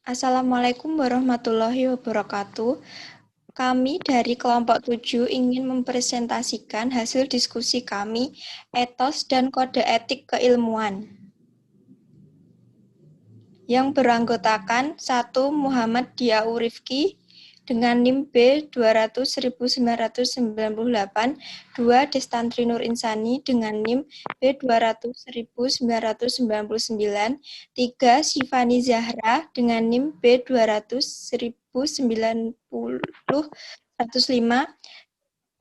Assalamualaikum warahmatullahi wabarakatuh. Kami dari kelompok 7 ingin mempresentasikan hasil diskusi kami, etos dan kode etik keilmuan. Yang beranggotakan 1. Muhammad Diau Rifki dengan NIM B200.1998, 2. Destantri Nur Insani dengan NIM B200.1999, 3. Syifani Zahra dengan NIM B200.1090-105,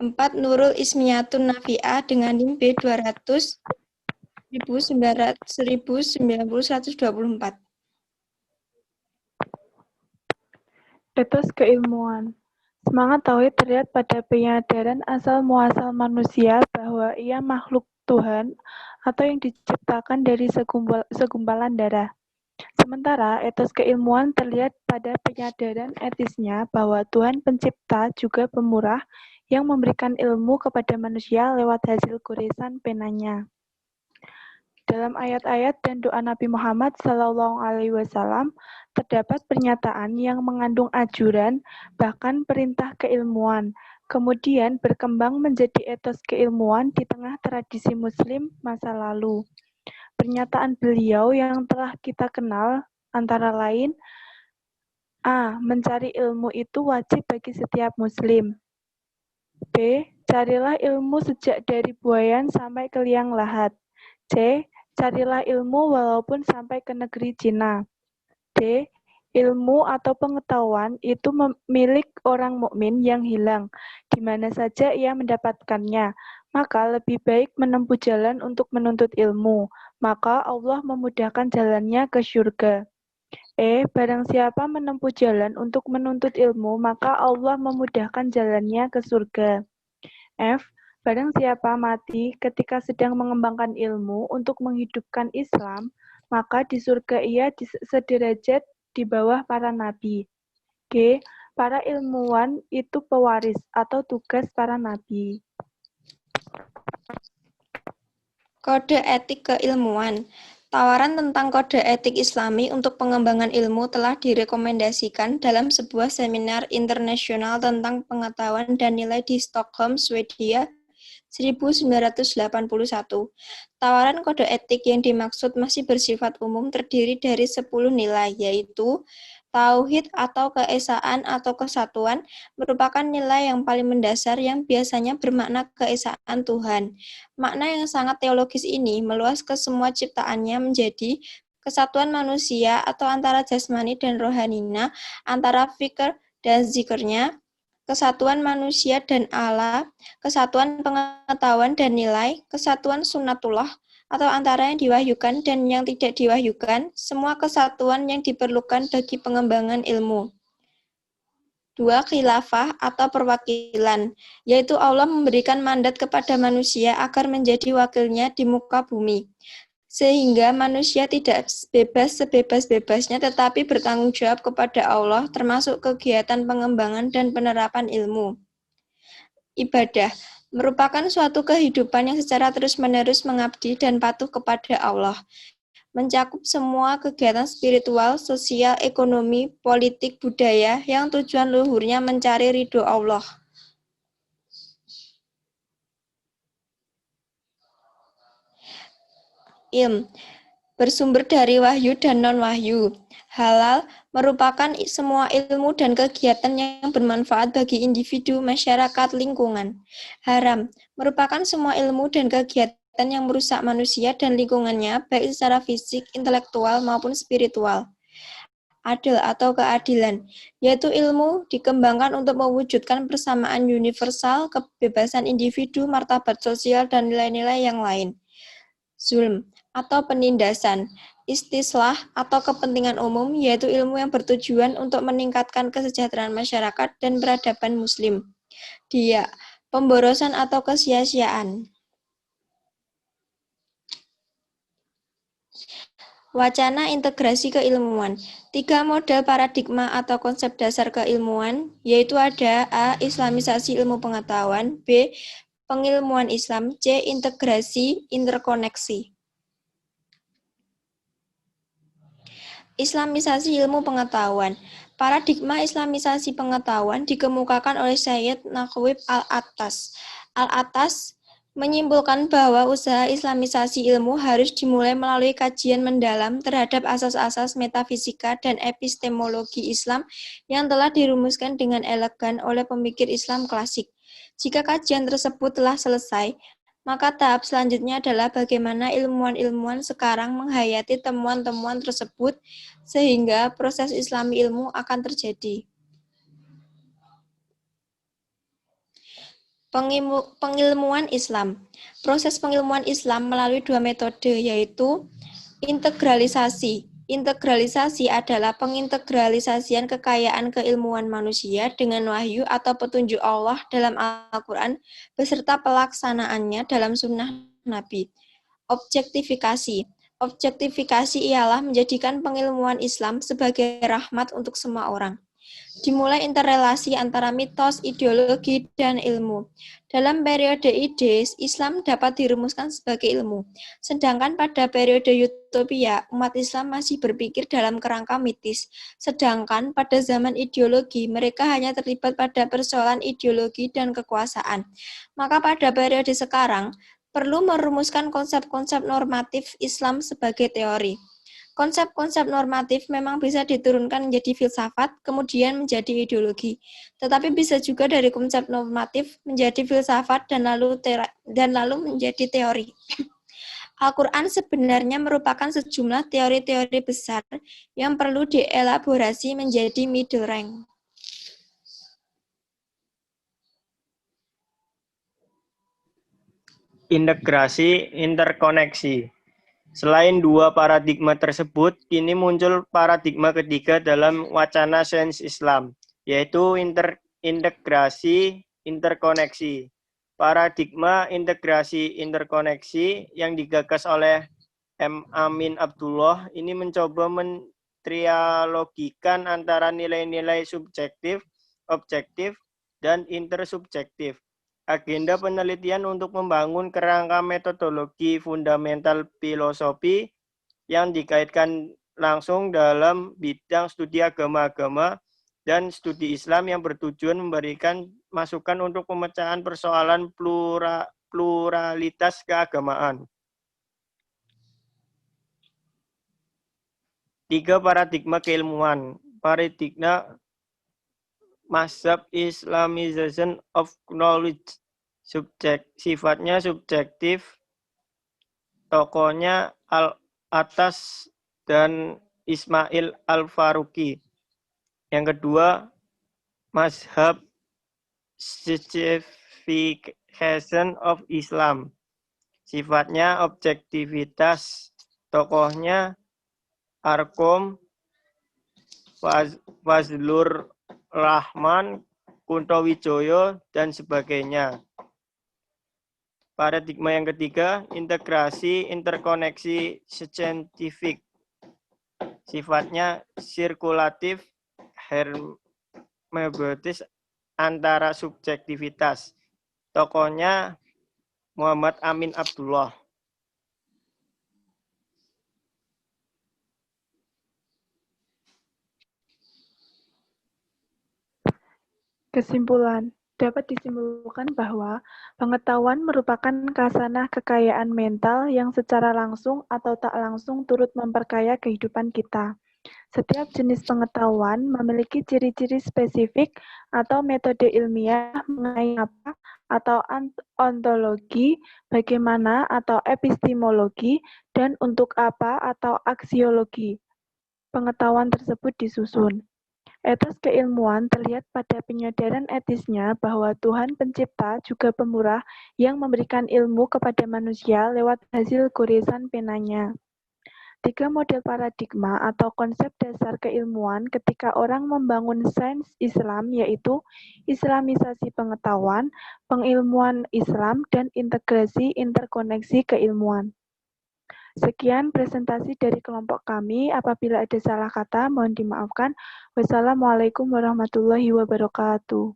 4. Nurul Ismiyatun Nafi'ah dengan NIM B200.1990-124. Etos keilmuan. Semangat tauhid terlihat pada penyadaran asal-muasal manusia bahwa ia makhluk Tuhan atau yang diciptakan dari segumpalan darah. Sementara etos keilmuan terlihat pada penyadaran etisnya bahwa Tuhan pencipta juga pemurah yang memberikan ilmu kepada manusia lewat hasil goresan penanya. Dalam ayat-ayat dan doa Nabi Muhammad SAW terdapat pernyataan yang mengandung ajuran, bahkan perintah keilmuan, kemudian berkembang menjadi etos keilmuan di tengah tradisi Muslim masa lalu. Pernyataan beliau yang telah kita kenal antara lain, A. Mencari ilmu itu wajib bagi setiap Muslim. B. Carilah ilmu sejak dari buayan sampai ke liang lahat. C. Carilah ilmu walaupun sampai ke negeri Cina. D. Ilmu atau pengetahuan itu milik orang mukmin yang hilang, di mana saja ia mendapatkannya. Maka lebih baik menempuh jalan untuk menuntut ilmu, maka Allah memudahkan jalannya ke syurga. E. Barang siapa menempuh jalan untuk menuntut ilmu, maka Allah memudahkan jalannya ke surga. F. Barang siapa mati ketika sedang mengembangkan ilmu untuk menghidupkan Islam, maka di surga ia sederajat di bawah para nabi. G. Para ilmuwan itu pewaris atau tugas para nabi. Kode etik keilmuan. Tawaran tentang kode etik Islami untuk pengembangan ilmu telah direkomendasikan dalam sebuah seminar internasional tentang pengetahuan dan nilai di Stockholm, Swedia, 1981. Tawaran kode etik yang dimaksud masih bersifat umum terdiri dari 10 nilai, yaitu tauhid atau keesaan atau kesatuan merupakan nilai yang paling mendasar yang biasanya bermakna keesaan Tuhan. Makna yang sangat teologis ini meluas ke semua ciptaannya menjadi kesatuan manusia atau antara jasmani dan rohaninya, antara fikr dan zikirnya, kesatuan manusia dan Allah, kesatuan pengetahuan dan nilai, kesatuan sunnatullah, atau antara yang diwahyukan dan yang tidak diwahyukan, semua kesatuan yang diperlukan bagi pengembangan ilmu. 2. Khilafah atau perwakilan, yaitu Allah memberikan mandat kepada manusia agar menjadi wakilnya di muka bumi, sehingga manusia tidak bebas sebebas-bebasnya tetapi bertanggung jawab kepada Allah termasuk kegiatan pengembangan dan penerapan ilmu. Ibadah merupakan suatu kehidupan yang secara terus-menerus mengabdi dan patuh kepada Allah, mencakup semua kegiatan spiritual, sosial, ekonomi, politik, budaya yang tujuan luhurnya mencari ridho Allah. Ilm bersumber dari wahyu dan non-wahyu. Halal merupakan semua ilmu dan kegiatan yang bermanfaat bagi individu, masyarakat, lingkungan. Haram merupakan semua ilmu dan kegiatan yang merusak manusia dan lingkungannya, baik secara fisik, intelektual, maupun spiritual. Adil atau keadilan, yaitu ilmu dikembangkan untuk mewujudkan persamaan universal, kebebasan individu, martabat sosial, dan nilai-nilai yang lain. Zulm atau penindasan, istislah atau kepentingan umum, yaitu ilmu yang bertujuan untuk meningkatkan kesejahteraan masyarakat dan peradaban muslim. Dia, pemborosan atau kesia-siaan. Wacana integrasi keilmuan. 3 model paradigma atau konsep dasar keilmuan, yaitu ada A. Islamisasi ilmu pengetahuan, B. Pengilmuan Islam, C. Integrasi interkoneksi. Islamisasi ilmu pengetahuan. Paradigma Islamisasi pengetahuan dikemukakan oleh Syed Naqib Al-Attas. Al-Attas menyimpulkan bahwa usaha Islamisasi ilmu harus dimulai melalui kajian mendalam terhadap asas-asas metafisika dan epistemologi Islam yang telah dirumuskan dengan elegan oleh pemikir Islam klasik. Jika kajian tersebut telah selesai, maka tahap selanjutnya adalah bagaimana ilmuwan-ilmuwan sekarang menghayati temuan-temuan tersebut sehingga proses Islami ilmu akan terjadi. Pengilmuan Islam. Proses pengilmuan Islam melalui dua metode, yaitu integralisasi. Integralisasi adalah pengintegralisasian kekayaan keilmuan manusia dengan wahyu atau petunjuk Allah dalam Al-Quran beserta pelaksanaannya dalam sunnah Nabi. Objektifikasi. Objektifikasi ialah menjadikan pengilmuan Islam sebagai rahmat untuk semua orang. Dimulai interrelasi antara mitos, ideologi, dan ilmu. Dalam periode ide, Islam dapat dirumuskan sebagai ilmu. Sedangkan pada periode utopia, umat Islam masih berpikir dalam kerangka mitis. Sedangkan pada zaman ideologi, mereka hanya terlibat pada persoalan ideologi dan kekuasaan. Maka pada periode sekarang, perlu merumuskan konsep-konsep normatif Islam sebagai teori. Konsep-konsep normatif memang bisa diturunkan menjadi filsafat, kemudian menjadi ideologi. Tetapi bisa juga dari konsep normatif menjadi filsafat dan lalu menjadi teori. Al-Quran sebenarnya merupakan sejumlah teori-teori besar yang perlu dielaborasi menjadi middle rank. Integrasi interkoneksi. Selain dua paradigma tersebut, kini muncul paradigma ketiga dalam wacana sains Islam, yaitu integrasi interkoneksi. Paradigma integrasi interkoneksi yang digagas oleh M. Amin Abdullah ini mencoba mentrialogikan antara nilai-nilai subjektif, objektif, dan intersubjektif. Agenda penelitian untuk membangun kerangka metodologi fundamental filosofi yang dikaitkan langsung dalam bidang studi agama-agama dan studi Islam yang bertujuan memberikan masukan untuk pemecahan persoalan pluralitas keagamaan. 3 paradigma keilmuan. Paradigma mazhab Islamization of knowledge. Sifatnya subjektif, tokohnya Al-Attas dan Ismail Al-Faruqi. Yang kedua, mazhab Justification of Islam. Sifatnya objektivitas, tokohnya Arkom, Fazlur Rahman, Kunto Wijoyo, dan sebagainya. Paradigma yang ketiga, integrasi interkoneksi saintifik. Sifatnya sirkulatif, hermeneutis antara subjektivitas. Tokohnya Muhammad Amin Abdullah. Kesimpulan. Dapat disimpulkan bahwa pengetahuan merupakan khasanah kekayaan mental yang secara langsung atau tak langsung turut memperkaya kehidupan kita. Setiap jenis pengetahuan memiliki ciri-ciri spesifik atau metode ilmiah mengenai apa atau ontologi, bagaimana atau epistemologi, dan untuk apa atau aksiologi. Pengetahuan tersebut disusun. Etos keilmuan terlihat pada penyadaran etisnya bahwa Tuhan Pencipta juga pemurah yang memberikan ilmu kepada manusia lewat hasil goresan penanya. 3 model paradigma atau konsep dasar keilmuan ketika orang membangun sains Islam yaitu Islamisasi pengetahuan, pengilmuan Islam, dan integrasi interkoneksi keilmuan. Sekian presentasi dari kelompok kami. Apabila ada salah kata, mohon dimaafkan. Wassalamualaikum warahmatullahi wabarakatuh.